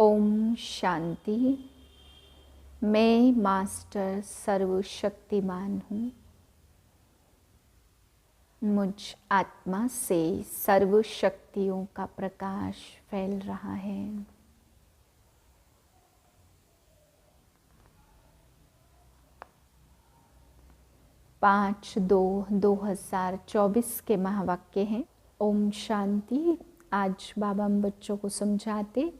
ओम शांति। मैं मास्टर सर्वशक्तिमान हूँ। मुझ आत्मा से सर्व शक्तियों का प्रकाश फैल रहा है। पाँच 2/2024 के महावाक्य हैं। ओम शांति। आज बाबा हम बच्चों को समझाते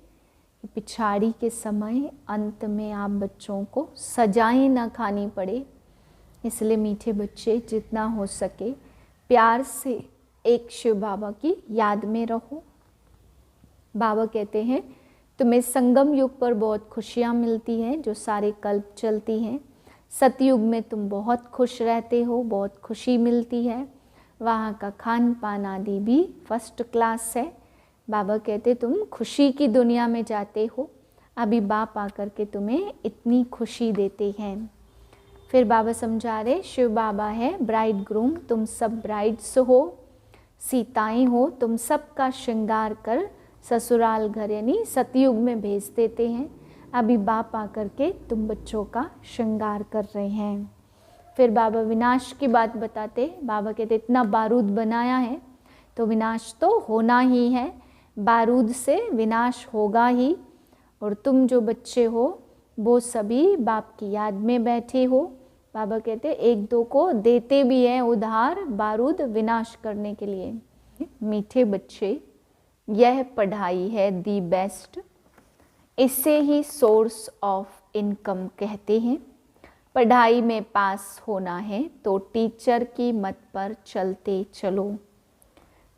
कि पिछाड़ी के समय अंत में आप बच्चों को सजाएं ना खानी पड़े, इसलिए मीठे बच्चे जितना हो सके प्यार से एक शिव बाबा की याद में रहो। बाबा कहते हैं तुम्हें संगम युग पर बहुत खुशियाँ मिलती हैं जो सारे कल्प चलती हैं। सतयुग में तुम बहुत खुश रहते हो, बहुत खुशी मिलती है, वहाँ का खान पान आदि भी फर्स्ट क्लास है। बाबा कहते तुम खुशी की दुनिया में जाते हो, अभी बाप आकर के तुम्हें इतनी खुशी देते हैं। फिर बाबा समझा रहे शिव बाबा है ब्राइड ग्रूम, तुम सब ब्राइड्स हो, सीताएं हो, तुम सबका श्रृंगार कर ससुराल घर यानी सतयुग में भेज देते हैं। अभी बाप आकर के तुम बच्चों का श्रृंगार कर रहे हैं। फिर बाबा विनाश की बात बताते, बाबा कहते इतना बारूद बनाया है तो विनाश तो होना ही है, बारूद से विनाश होगा ही। और तुम जो बच्चे हो वो सभी बाप की याद में बैठे हो। बाबा कहते एक दो को देते भी हैं उधार बारूद विनाश करने के लिए। मीठे बच्चे, यह पढ़ाई है दी बेस्ट, इसे ही सोर्स ऑफ इनकम कहते हैं। पढ़ाई में पास होना है तो टीचर की मत पर चलते चलो।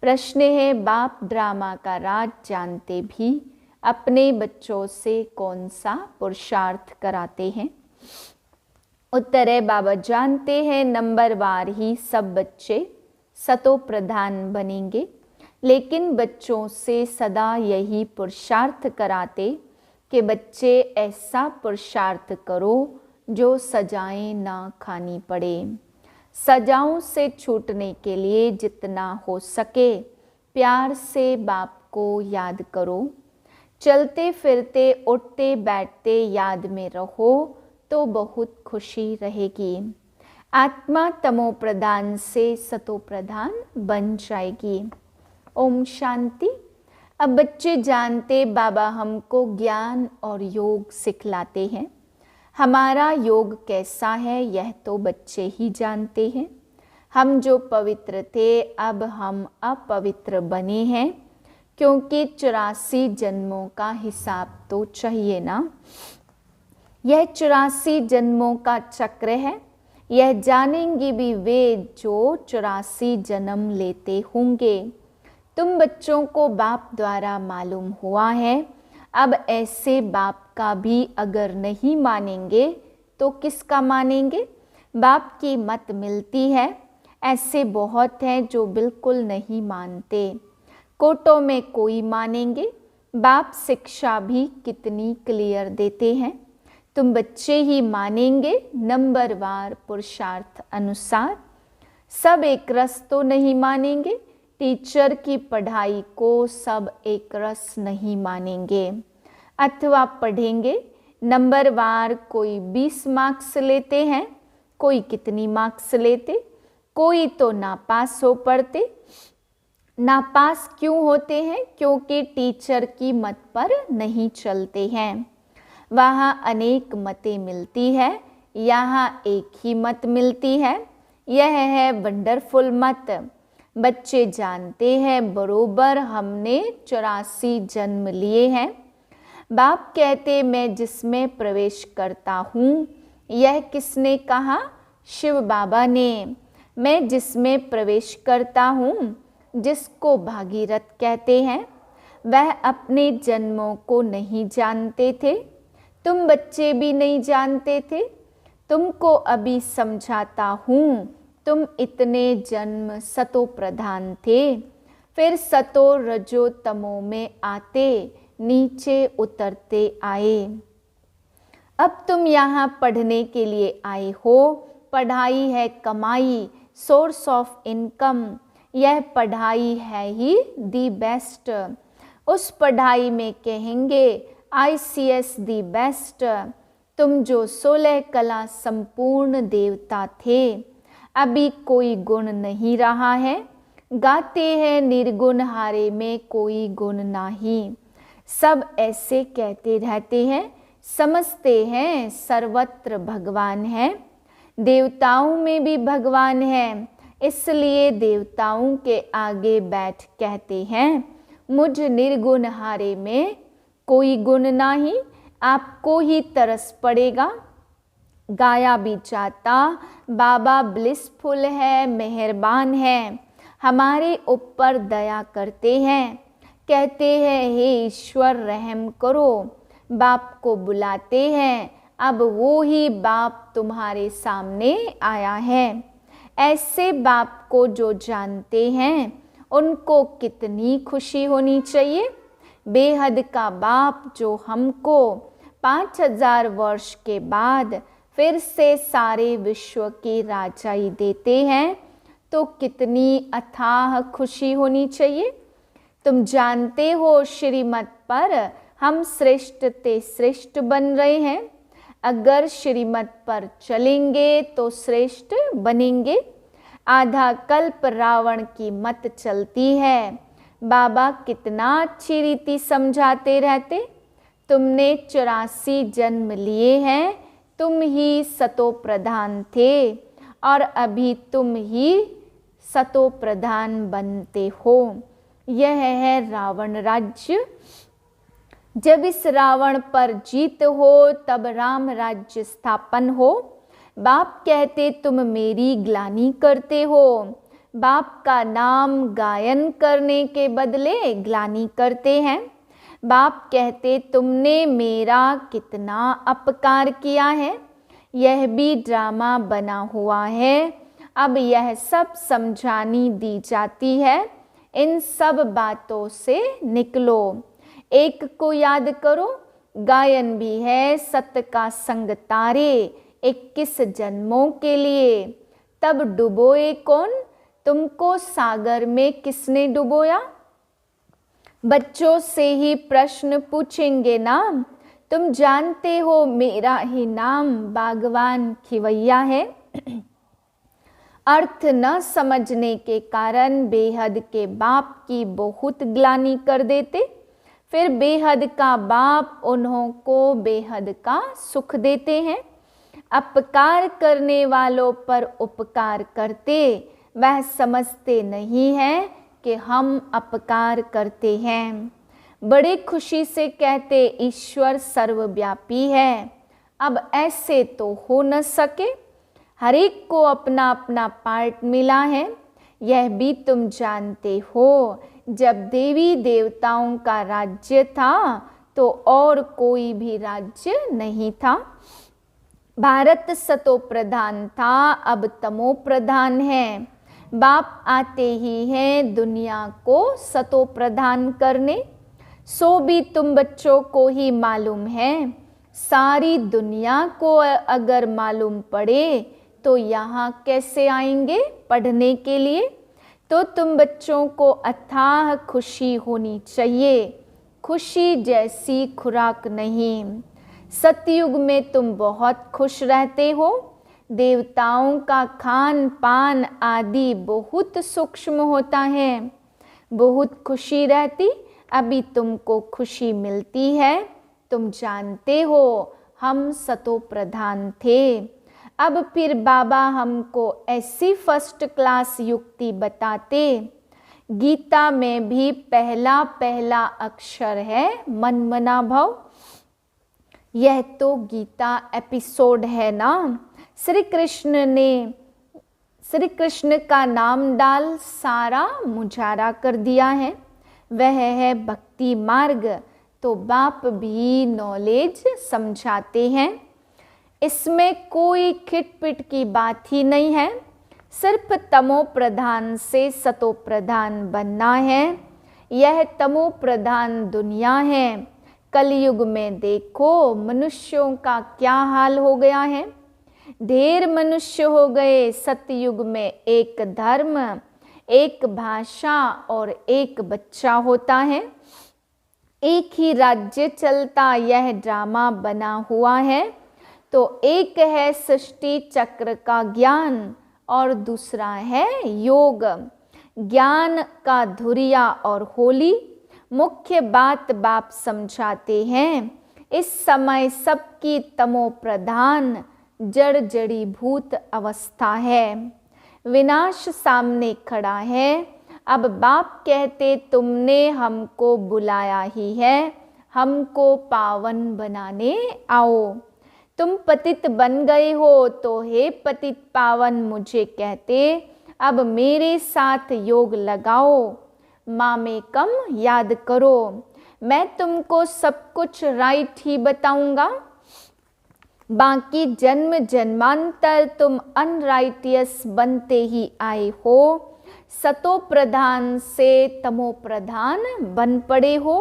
प्रश्न है बाप ड्रामा का राज जानते भी अपने बच्चों से कौन सा पुरुषार्थ कराते हैं। उत्तर है बाबा जानते हैं नंबरवार ही सब बच्चे सतो प्रधान बनेंगे, लेकिन बच्चों से सदा यही पुरुषार्थ कराते कि बच्चे ऐसा पुरुषार्थ करो जो सजाएं ना खानी पड़े। सजाओं से छूटने के लिए जितना हो सके प्यार से बाप को याद करो। चलते फिरते उठते बैठते याद में रहो तो बहुत खुशी रहेगी। आत्मा तमो प्रधान से सतो प्रधान बन जाएगी। ओम शांति। अब बच्चे जानते बाबा हमको ज्ञान और योग सिखलाते हैं। हमारा योग कैसा है यह तो बच्चे ही जानते हैं। हम जो पवित्र थे अब हम अपवित्र बने हैं, क्योंकि 84 जन्मों का हिसाब तो चाहिए ना। यह 84 जन्मों का चक्र है, यह जानेंगे भी वे जो 84 जन्म लेते होंगे। तुम बच्चों को बाप द्वारा मालूम हुआ है, अब ऐसे बाप का भी अगर नहीं मानेंगे तो किसका मानेंगे। बाप की मत मिलती है, ऐसे बहुत हैं जो बिल्कुल नहीं मानते। कोटों में कोई मानेंगे, बाप शिक्षा भी कितनी क्लियर देते हैं। तुम बच्चे ही मानेंगे नंबरवार पुरुषार्थ अनुसार। सब एक रस तो नहीं मानेंगे, टीचर की पढ़ाई को सब एक रस नहीं मानेंगे। अथवा पढ़ेंगे नंबरवार, कोई 20 मार्क्स लेते हैं, कोई कितनी मार्क्स लेते, कोई तो नापास हो पढ़ते। नापास क्यों होते हैं? क्योंकि टीचर की मत पर नहीं चलते हैं। वहाँ अनेक मतें मिलती है, यहाँ एक ही मत मिलती है, यह है वंडरफुल मत। बच्चे जानते हैं बरोबर हमने 84 जन्म लिए हैं। बाप कहते मैं जिसमें प्रवेश करता हूँ, यह किसने कहा? शिव बाबा ने। मैं जिसमें प्रवेश करता हूँ, जिसको भागीरथ कहते हैं, वह अपने जन्मों को नहीं जानते थे। तुम बच्चे भी नहीं जानते थे। तुमको अभी समझाता हूँ, तुम इतने जन्म सतो प्रधान थे, फिर सतो रजो तमो में आते नीचे उतरते आए। अब तुम यहाँ पढ़ने के लिए आए हो। पढ़ाई है कमाई, सोर्स ऑफ इनकम। यह पढ़ाई है ही दी बेस्ट। उस पढ़ाई में कहेंगे ICS दी बेस्ट, तुम जो 16 कला संपूर्ण देवता थे, अभी कोई गुण नहीं रहा है। गाते हैं निर्गुण हारे में कोई गुण नहीं। सब ऐसे कहते रहते हैं, समझते हैं सर्वत्र भगवान है। देवताओं में भी भगवान है, इसलिए देवताओं के आगे बैठ कहते हैं, मुझ निर्गुण हारे में कोई गुण नहीं। आपको ही तरस पड़ेगा। गाया भी जाता, बाबा ब्लिसफुल है, मेहरबान है, हमारे ऊपर दया करते हैं। कहते हैं, हे ईश्वर रहम करो। बाप को बुलाते हैं, अब वो ही बाप तुम्हारे सामने आया है। ऐसे बाप को जो जानते हैं, उनको कितनी खुशी होनी चाहिए। बेहद का बाप जो हमको 5000 वर्ष के बाद फिर से सारे विश्व की राजाई देते हैं, तो कितनी अथाह खुशी होनी चाहिए। तुम जानते हो श्रीमत पर हम श्रेष्ठ ते श्रेष्ठ बन रहे हैं। अगर श्रीमत पर चलेंगे तो श्रेष्ठ बनेंगे। आधा कल्प रावण की मत चलती है। बाबा कितना अच्छी रीति समझाते रहते। तुमने 84 जन्म लिए हैं, तुम ही सतो प्रधान थे और अभी तुम ही सतो प्रधान बनते हो। यह है रावण राज्य। जब इस रावण पर जीत हो तब राम राज्य स्थापन हो। बाप कहते तुम मेरी ग्लानि करते हो। बाप का नाम गायन करने के बदले ग्लानि करते हैं। बाप कहते तुमने मेरा कितना अपकार किया है। यह भी ड्रामा बना हुआ है। अब यह सब समझानी दी जाती है। इन सब बातों से निकलो। एक को याद करो, गायन भी है सत्य का संग तारे 21 जन्मों के लिए। तब डुबोए कौन? तुमको सागर में किसने डुबोया? बच्चों से ही प्रश्न पूछेंगे ना। तुम जानते हो मेरा ही नाम बागवान खिवैया है। अर्थ न समझने के कारण बेहद के बाप की बहुत ग्लानि कर देते। फिर बेहद का बाप उन्हों को बेहद का सुख देते हैं। अपकार करने वालों पर उपकार करते, वह समझते नहीं है कि हम अपकार करते हैं। बड़े खुशी से कहते ईश्वर सर्वव्यापी है। अब ऐसे तो हो न सके। हर एक को अपना अपना पार्ट मिला है। यह भी तुम जानते हो, जब देवी देवताओं का राज्य था तो और कोई भी राज्य नहीं था। भारत सतो प्रधान था, अब तमो प्रधान है। बाप आते ही हैं दुनिया को सतो प्रधान करने। सो भी तुम बच्चों को ही मालूम है। सारी दुनिया को अगर मालूम पड़े तो यहाँ कैसे आएंगे पढ़ने के लिए। तो तुम बच्चों को अथाह खुशी होनी चाहिए। खुशी जैसी खुराक नहीं। सतयुग में तुम बहुत खुश रहते हो। देवताओं का खान पान आदि बहुत सूक्ष्म होता है। बहुत खुशी रहती। अभी तुमको खुशी मिलती है। तुम जानते हो हम सतो प्रधान थे। अब फिर बाबा हमको ऐसी फर्स्ट क्लास युक्ति बताते। गीता में भी पहला पहला अक्षर है मनमना भव। यह तो गीता एपिसोड है ना। श्री कृष्ण का नाम डाल सारा मुजारा कर दिया है। वह है भक्ति मार्ग। तो बाप भी नॉलेज समझाते हैं। इसमें कोई खिटपिट की बात ही नहीं है। सिर्फ तमो प्रधान से सतो प्रधान बनना है। यह तमो प्रधान दुनिया है। कलयुग में देखो मनुष्यों का क्या हाल हो गया है। ढेर मनुष्य हो गए। सतयुग में एक धर्म, एक भाषा और एक बच्चा होता है। एक ही राज्य चलता यह ड्रामा बना हुआ है। तो एक है सृष्टि चक्र का ज्ञान और दूसरा है योग। ज्ञान का धुरिया और होली मुख्य बात बाप समझाते हैं। इस समय सबकी तमो प्रधान जड़ जड़ीभूत अवस्था है। विनाश सामने खड़ा है। अब बाप कहते तुमने हमको बुलाया ही है, हमको पावन बनाने आओ। तुम पतित बन गए हो तो हे पतित पावन मुझे कहते, अब मेरे साथ योग लगाओ, मामेकम याद करो। मैं तुमको सब कुछ राइट ही बताऊंगा। बाकी जन्म जन्मांतर तुम अनराइटियस बनते ही आए हो। सतो प्रधान से तमो प्रधान बन पड़े हो।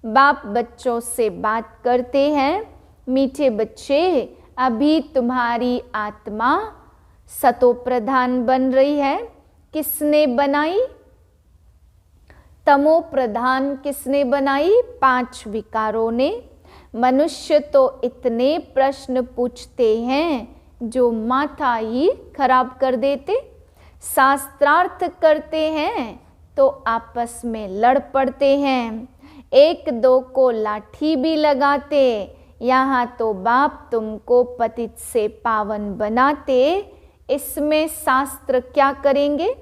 बाप बच्चों से बात करते हैं, मीठे बच्चे अभी तुम्हारी आत्मा सतो प्रधान बन रही है। किसने बनाई? तमो प्रधान किसने बनाई? 5 विकारों ने। मनुष्य तो इतने प्रश्न पूछते हैं जो माथा ही खराब कर देते। शास्त्रार्थ करते हैं तो आपस में लड़ पड़ते हैं, एक दो को लाठी भी लगाते। यहाँ तो बाप तुमको पतित से पावन बनाते, इसमें शास्त्र क्या करेंगे?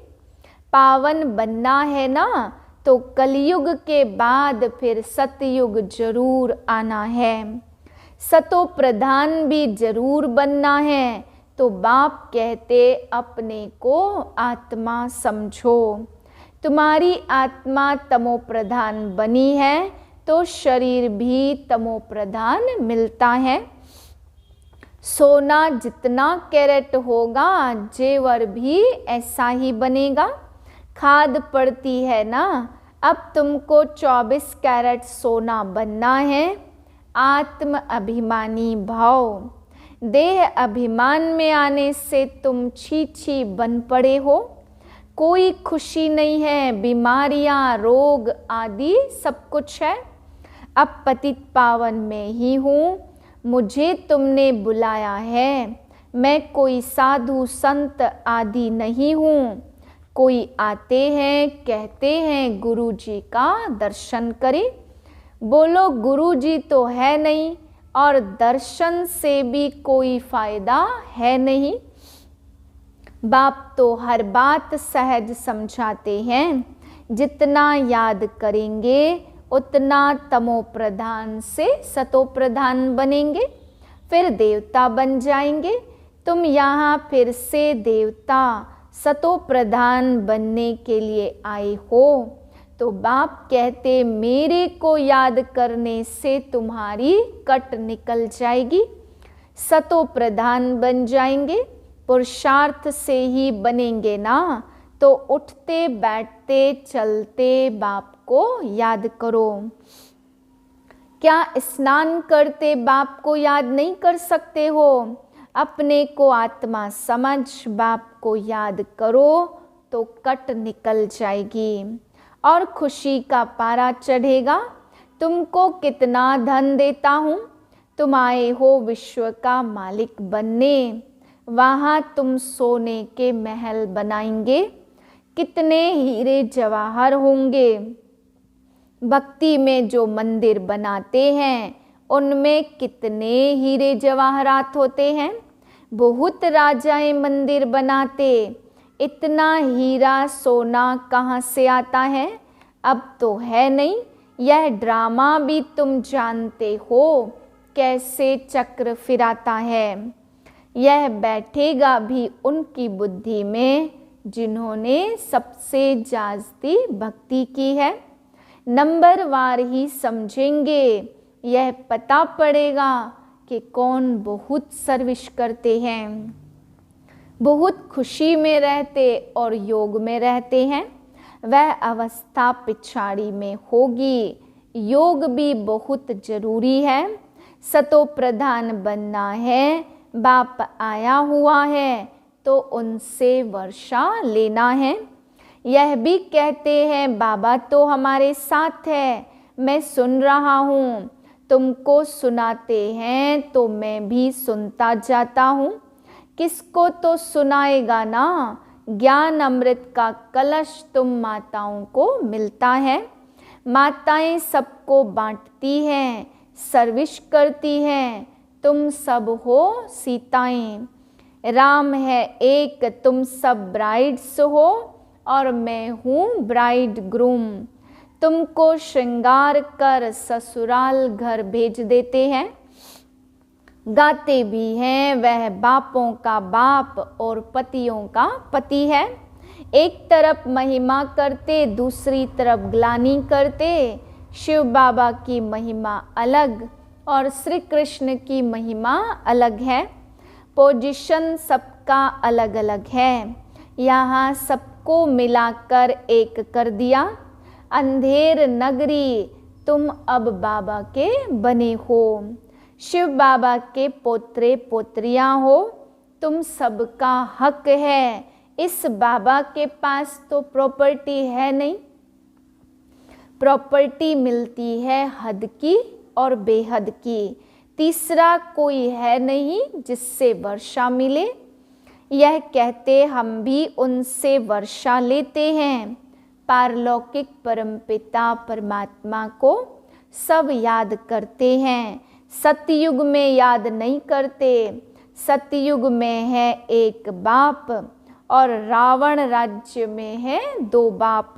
पावन बनना है ना, तो कलयुग के बाद फिर सतयुग जरूर आना है। सतो प्रधान भी जरूर बनना है। तो बाप कहते अपने को आत्मा समझो। तुम्हारी आत्मा तमो प्रधान बनी है तो शरीर भी तमो प्रधान मिलता है। सोना जितना कैरेट होगा जेवर भी ऐसा ही बनेगा। खाद पड़ती है ना, अब तुमको 24 कैरेट सोना बनना है। आत्म अभिमानी भाव, देह अभिमान में आने से तुम छी बन पड़े हो। कोई खुशी नहीं है, बीमारियां रोग आदि सब कुछ है। अब पतित पावन में ही हूँ, मुझे तुमने बुलाया है। मैं कोई साधु संत आदि नहीं हूँ। कोई आते हैं कहते हैं गुरु जी का दर्शन करें। बोलो गुरु जी तो है नहीं और दर्शन से भी कोई फायदा है नहीं। बाप तो हर बात सहज समझाते हैं। जितना याद करेंगे उतना तमो प्रधान से सतो प्रधान बनेंगे, फिर देवता बन जाएंगे। तुम यहाँ फिर से देवता सतो प्रधान बनने के लिए आए हो। तो बाप कहते मेरे को याद करने से तुम्हारी कट निकल जाएगी, सतो प्रधान बन जाएंगे। पुरुषार्थ से ही बनेंगे ना, तो उठते बैठते चलते बाप को याद करो। क्या स्नान करते बाप को याद नहीं कर सकते हो? अपने को आत्मा समझ बाप को याद करो तो कट निकल जाएगी और खुशी का पारा चढ़ेगा। तुमको कितना धन देता हूँ, तुम आए हो विश्व का मालिक बनने। वहाँ तुम सोने के महल बनाएंगे, कितने हीरे जवाहर होंगे। भक्ति में जो मंदिर बनाते हैं उनमें कितने हीरे जवाहरात होते हैं। बहुत राजाएं मंदिर बनाते, इतना हीरा सोना कहाँ से आता है? अब तो है नहीं। यह ड्रामा भी तुम जानते हो कैसे चक्र फिराता है। यह बैठेगा भी उनकी बुद्धि में जिन्होंने सबसे जास्ती भक्ति की है। नंबरवार ही समझेंगे, यह पता पड़ेगा कि कौन बहुत सर्विस करते हैं, बहुत खुशी में रहते और योग में रहते हैं। वह अवस्था पिछाड़ी में होगी। योग भी बहुत जरूरी है। सतो प्रधान बनना है। बाप आया हुआ है तो उनसे वर्षा लेना है। यह भी कहते हैं बाबा तो हमारे साथ है, मैं सुन रहा हूँ, तुमको सुनाते हैं तो मैं भी सुनता जाता हूँ। किसको तो सुनाएगा ना, ज्ञान अमृत का कलश तुम माताओं को मिलता है। माताएं सबको बांटती हैं, सर्विस करती हैं, तुम सब हो सीताएं। राम है एक, तुम सब ब्राइड्स हो और मैं हूँ ब्राइड ग्रूम। तुमको श्रृंगार कर ससुराल घर भेज देते हैं। गाते भी हैं वह बापों का बाप और पतियों का पति है। एक तरफ महिमा करते, दूसरी तरफ ग्लानि करते। शिव बाबा की महिमा अलग और श्री कृष्ण की महिमा अलग है। पोजीशन सबका अलग अलग है, यहाँ सबको मिलाकर एक कर दिया। अंधेर नगरी तुम अब बाबा के बने हो, शिव बाबा के पोत्रे पोत्रियां हो। तुम सबका हक है, इस बाबा के पास तो प्रॉपर्टी है नहीं। प्रॉपर्टी मिलती है हद की और बेहद की, तीसरा कोई है नहीं जिससे वर्षा मिले। यह कहते हम भी उनसे वर्षा लेते हैं। पारलौकिक परमपिता परमात्मा को सब याद करते हैं, सतयुग में याद नहीं करते। सतयुग में है एक बाप और रावण राज्य में है दो बाप।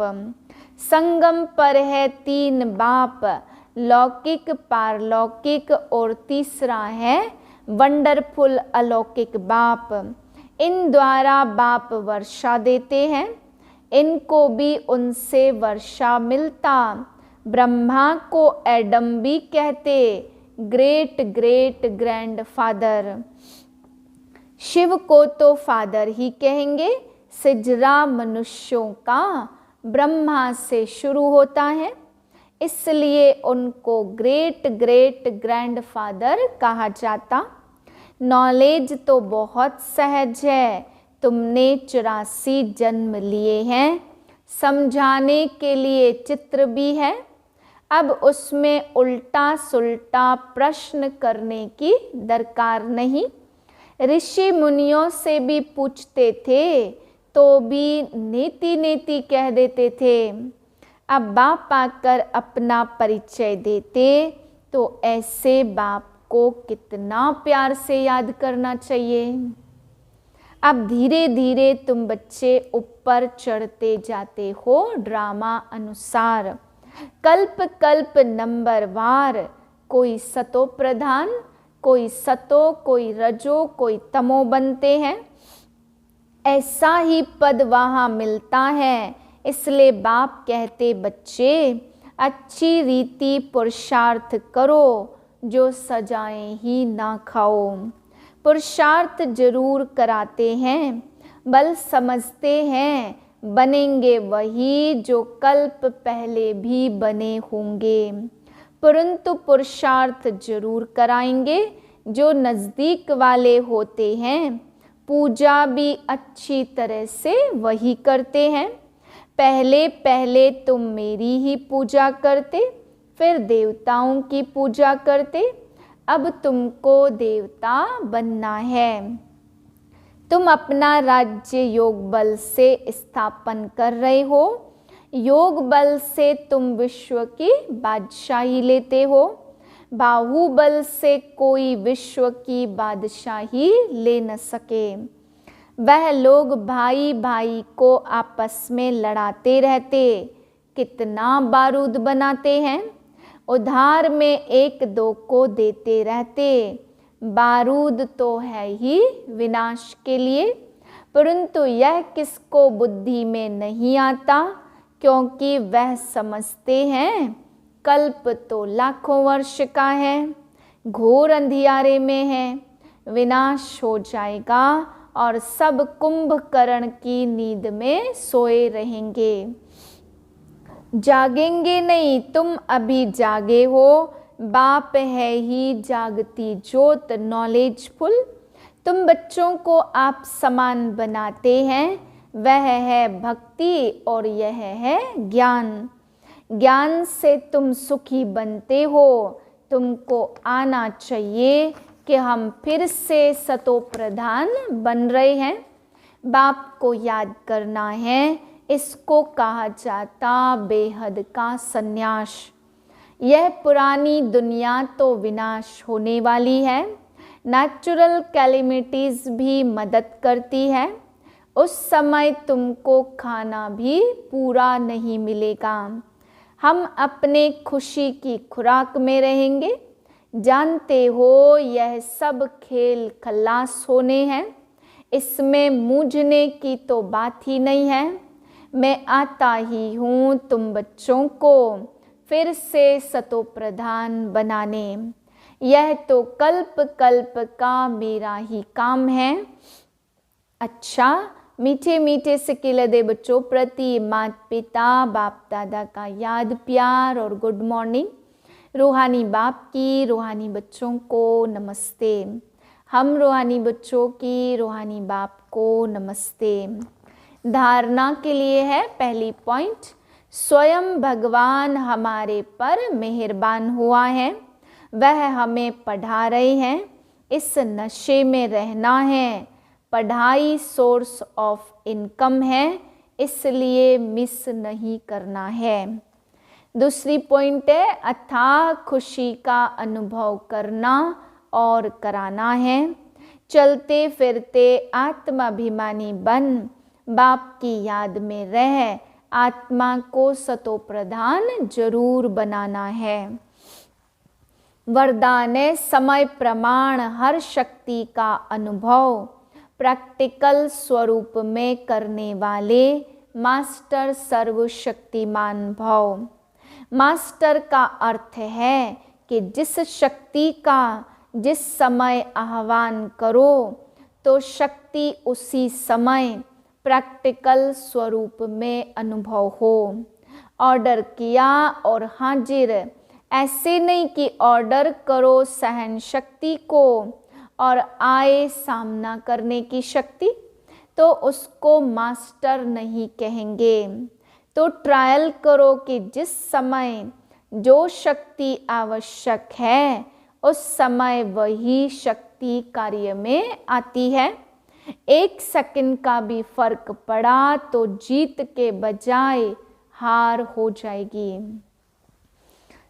संगम पर है तीन बाप, लौकिक, पारलौकिक और तीसरा है वंडरफुल अलौकिक बाप। इन द्वारा बाप वर्षा देते हैं, इनको भी उनसे वर्षा मिलता। ब्रह्मा को एडम भी कहते, great great grandfather. Shiva को तो फादर ही कहेंगे। सिजरा मनुष्यों का ब्रह्मा से शुरू होता है, इसलिए उनको ग्रेट ग्रेट ग्रैंड फादर कहा जाता। नॉलेज तो बहुत सहज है, तुमने 84 जन्म लिए हैं, समझाने के लिए चित्र भी है। अब उसमें उल्टा सुल्टा प्रश्न करने की दरकार नहीं। ऋषि मुनियों से भी पूछते थे तो भी नेति नेति कह देते थे। अब बाप आकर अपना परिचय देते तो ऐसे बाप को कितना प्यार से याद करना चाहिए। अब धीरे धीरे तुम बच्चे ऊपर चढ़ते जाते हो ड्रामा अनुसार, कल्प कल्प नंबर वार। कोई सतो प्रधान, कोई सतो, कोई रजो, कोई तमो बनते हैं। ऐसा ही पद वहाँ मिलता है। इसलिए बाप कहते बच्चे अच्छी रीति पुरुषार्थ करो, जो सजाएं ही ना खाओ। पुरुषार्थ जरूर कराते हैं, बल समझते हैं बनेंगे वही जो कल्प पहले भी बने होंगे। परंतु पुरुषार्थ जरूर कराएंगे जो नज़दीक वाले होते हैं। पूजा भी अच्छी तरह से वही करते हैं। पहले पहले तुम मेरी ही पूजा करते, फिर देवताओं की पूजा करते। अब तुमको देवता बनना है। तुम अपना राज्य योग बल से स्थापन कर रहे हो। योग बल से तुम विश्व की बादशाही लेते हो। बाहुबल से कोई विश्व की बादशाही ले न सके। वह लोग भाई भाई को आपस में लड़ाते रहते, कितना बारूद बनाते हैं। उधार में एक दो को देते रहते। बारूद तो है ही विनाश के लिए, परंतु यह किसको बुद्धि में नहीं आता, क्योंकि वह समझते हैं कल्प तो लाखों वर्ष का है, घोर अंधियारे में है, विनाश हो जाएगा और सब कुंभकर्ण की नींद में सोए रहेंगे। जागेंगे नहीं, तुम अभी जागे हो। बाप है ही जागती ज्योत नॉलेजफुल। तुम बच्चों को आप समान बनाते हैं, वह है भक्ति और यह है ज्ञान। ज्ञान से तुम सुखी बनते हो। तुमको आना चाहिए कि हम फिर से सतो प्रधान बन रहे हैं। बाप को याद करना है। इसको कहा जाता बेहद का संन्यास। यह पुरानी दुनिया तो विनाश होने वाली है। नेचुरल कैलेमिटीज भी मदद करती है। उस समय तुमको खाना भी पूरा नहीं मिलेगा। हम अपने खुशी की खुराक में रहेंगे। जानते हो यह सब खेल खल्लास होने हैं। इसमें मूझने की तो बात ही नहीं है। मैं आता ही हूँ तुम बच्चों को फिर से सतो प्रधान बनाने। यह तो कल्प कल्प का मेरा ही काम है। अच्छा, मीठे मीठे सिक्के दे बच्चों प्रति माता पिता बाप दादा का याद प्यार और गुड मॉर्निंग। रूहानी बाप की रूहानी बच्चों को नमस्ते। हम रूहानी बच्चों की रूहानी बाप को नमस्ते। धारणा के लिए है पहली पॉइंट, स्वयं भगवान हमारे पर मेहरबान हुआ है। वह हमें पढ़ा रहे हैं। इस नशे में रहना है। पढ़ाई सोर्स ऑफ इनकम है, इसलिए मिस नहीं करना है। दूसरी पॉइंट है अथाह खुशी का अनुभव करना और कराना है। चलते फिरते आत्माभिमानी बन बाप की याद में रह आत्मा को सतो प्रधान जरूर बनाना है। वरदान है समय प्रमाण हर शक्ति का अनुभव प्रैक्टिकल स्वरूप में करने वाले मास्टर सर्वशक्तिमान भव। मास्टर का अर्थ है कि जिस शक्ति का जिस समय आह्वान करो तो शक्ति उसी समय प्रैक्टिकल स्वरूप में अनुभव हो। ऑर्डर किया और हाजिर, ऐसे नहीं कि ऑर्डर करो सहन शक्ति को और आए सामना करने की शक्ति, तो उसको मास्टर नहीं कहेंगे। तो ट्रायल करो कि जिस समय जो शक्ति आवश्यक है उस समय वही शक्ति कार्य में आती है। 1 सेकंड का भी फर्क पड़ा तो जीत के बजाय हार हो जाएगी।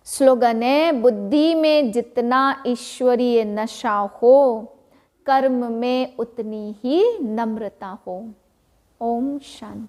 स्लोगन है बुद्धि में जितना ईश्वरीय नशा हो कर्म में उतनी ही नम्रता हो। ओम शांति।